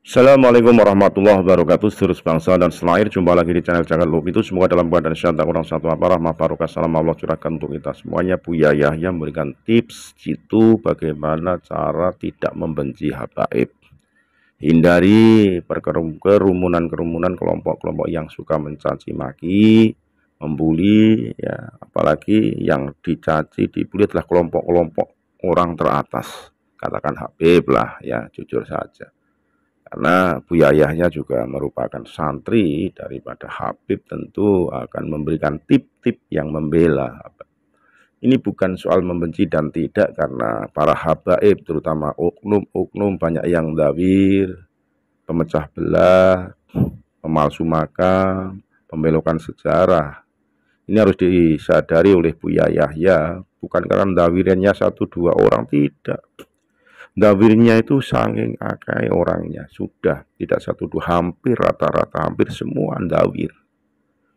Assalamualaikum warahmatullahi wabarakatuh. Seluruh bangsa dan senair, jumpa lagi di channel Jangan Lupa Itu. Semoga dalam keadaan sehat tak kurang satu apa, rahmat barokah salam Allah curahkan untuk kita semuanya. Buya Yahya memberikan tips jitu bagaimana cara tidak membenci habaib. Hindari kerumunan-kerumunan kelompok-kelompok yang suka mencaci maki, membuli, ya, apalagi yang dicaci dibuli adalah kelompok-kelompok orang teratas. Katakan Habib lah, ya, jujur saja. Karena Buya Yahya juga merupakan santri daripada Habib, tentu akan memberikan tip-tip yang membela. Ini bukan soal membenci dan tidak, karena para habaib terutama oknum-oknum banyak yang dawir, pemecah belah, pemalsu makam, pembelokan sejarah. Ini harus disadari oleh Buya Yahya, bukan karena dawirannya satu dua orang, tidak. Dawirnya itu saking akai orangnya, sudah tidak satu dua, hampir rata-rata hampir semua dawir.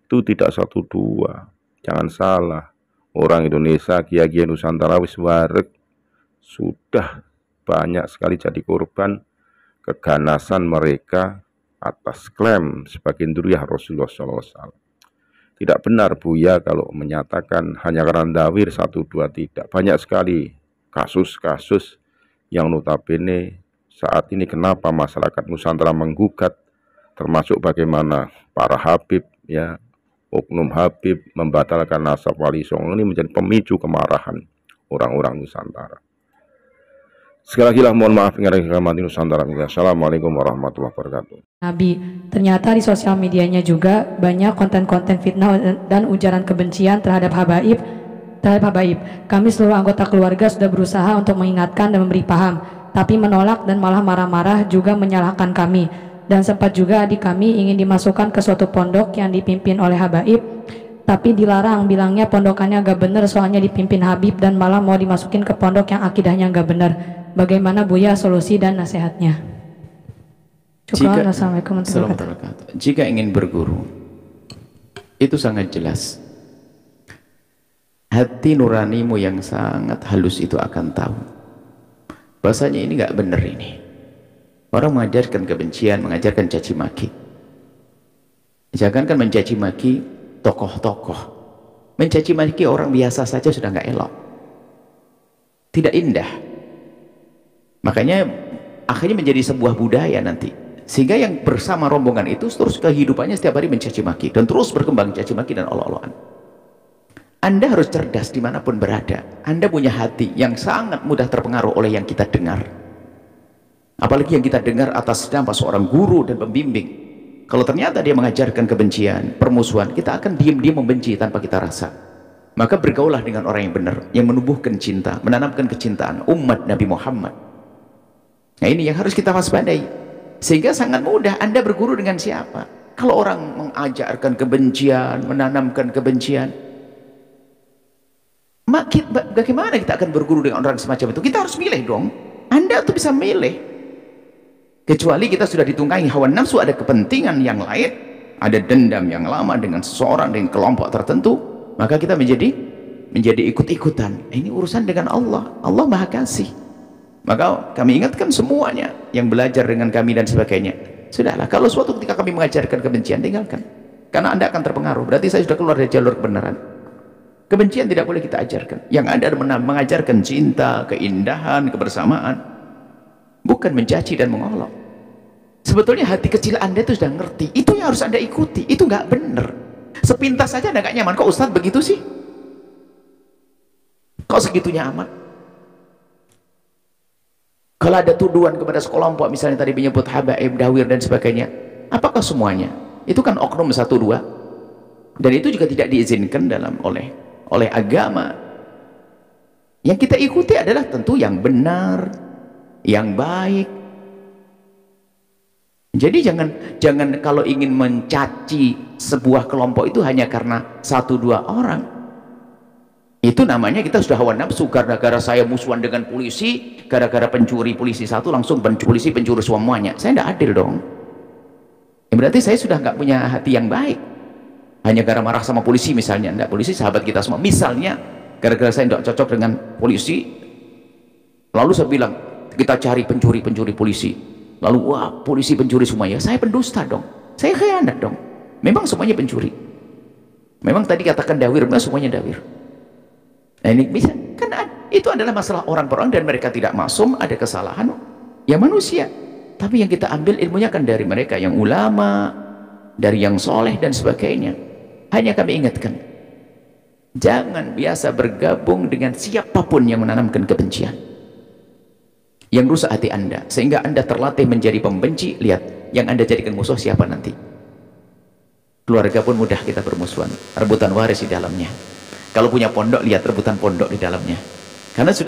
Itu tidak satu dua. Jangan salah. Orang Indonesia, kiai-kiai Nusantara wis wareg, sudah banyak sekali jadi korban keganasan mereka atas klaim sebagai duriyah Rasulullah SAW. Tidak benar Buya kalau menyatakan hanya karena dawir satu dua, tidak. Banyak sekali kasus-kasus yang notabene saat ini kenapa masyarakat Nusantara menggugat, termasuk bagaimana para habib, ya, oknum habib membatalkan nasab wali songo, ini menjadi pemicu kemarahan orang-orang Nusantara. Sekali lagi lah mohon maaf yang kehormatan Nusantara. Assalamualaikum warahmatullahi wabarakatuh. Nabi, ternyata di sosial medianya juga banyak konten-konten fitnah dan ujaran kebencian terhadap habaib. Kami seluruh anggota keluarga sudah berusaha untuk mengingatkan dan memberi paham, tapi menolak dan malah marah-marah juga menyalahkan kami. Dan sempat juga adik kami ingin dimasukkan ke suatu pondok yang dipimpin oleh habaib, tapi dilarang, bilangnya pondokannya gak bener soalnya dipimpin Habib, dan malah mau dimasukin ke pondok yang akidahnya gak bener. Bagaimana Buya solusi dan nasihatnya? Assalamualaikum warahmatullahi wabarakatuh. Jika ingin berguru, itu sangat jelas. Hati nuranimu yang sangat halus itu akan tahu bahasanya ini nggak benar. Ini orang mengajarkan kebencian, mengajarkan caci maki. Jangankan mencaci maki tokoh-tokoh, mencaci maki orang biasa saja sudah nggak elok, tidak indah. Makanya akhirnya menjadi sebuah budaya nanti, sehingga yang bersama rombongan itu terus kehidupannya setiap hari mencaci maki dan terus berkembang caci maki dan olok-olokan. Anda harus cerdas dimanapun berada. Anda punya hati yang sangat mudah terpengaruh oleh yang kita dengar. Apalagi yang kita dengar atas nama seorang guru dan pembimbing. Kalau ternyata dia mengajarkan kebencian, permusuhan, kita akan diam-diam membenci tanpa kita rasa. Maka bergaulah dengan orang yang benar, yang menumbuhkan cinta, menanamkan kecintaan umat Nabi Muhammad. Nah ini yang harus kita waspadai. Sehingga sangat mudah Anda berguru dengan siapa. Kalau orang mengajarkan kebencian, menanamkan kebencian, bagaimana kita akan berguru dengan orang semacam itu? Kita harus milih dong. Anda tuh bisa milih. Kecuali kita sudah ditunggangi hawa nafsu, ada kepentingan yang lain, ada dendam yang lama dengan seseorang, dengan kelompok tertentu, maka kita menjadi ikut-ikutan. Ini urusan dengan Allah. Allah Maha Kasih. Maka kami ingatkan semuanya yang belajar dengan kami dan sebagainya. Sudahlah, kalau suatu ketika kami mengajarkan kebencian, tinggalkan. Karena Anda akan terpengaruh. Berarti saya sudah keluar dari jalur kebenaran. Kebencian tidak boleh kita ajarkan. Yang ada adalah mengajarkan cinta, keindahan, kebersamaan, bukan mencaci dan mengolok. Sebetulnya hati kecil Anda itu sudah ngerti, itu yang harus Anda ikuti. Itu nggak benar. Sepintas saja Anda nggak nyaman. Kok Ustadz begitu sih? Kok segitunya amat? Kalau ada tuduhan kepada sekelompok, misalnya tadi menyebut habaib, dawir dan sebagainya, apakah semuanya? Itu kan oknum satu dua, dan itu juga tidak diizinkan oleh agama. Yang kita ikuti adalah tentu yang benar, yang baik. Jadi jangan kalau ingin mencaci sebuah kelompok itu hanya karena satu dua orang. Itu namanya kita sudah hawa nafsu. Gara-gara saya musuhan dengan polisi, gara-gara pencuri polisi satu langsung polisi pencuri semuanya. Saya tidak adil dong. Berarti saya sudah nggak punya hati yang baik. Hanya gara marah sama polisi misalnya, enggak, polisi sahabat kita semua. Misalnya gara-gara saya tidak cocok dengan polisi, lalu saya bilang kita cari pencuri polisi, lalu wah polisi pencuri semuanya, saya pendusta dong, saya khianat dong. Memang semuanya pencuri, memang tadi katakan dawir, memang semuanya dawir. Nah ini bisa, kan itu adalah masalah orang per orang, dan mereka tidak maksum, ada kesalahan ya manusia, tapi yang kita ambil ilmunya kan dari mereka yang ulama, dari yang soleh dan sebagainya. Hanya kami ingatkan, jangan biasa bergabung dengan siapapun yang menanamkan kebencian, yang rusak hati Anda sehingga Anda terlatih menjadi pembenci. Lihat, yang Anda jadikan musuh siapa nanti? Keluarga pun mudah kita bermusuhan, rebutan waris di dalamnya. Kalau punya pondok, lihat rebutan pondok di dalamnya, karena sudah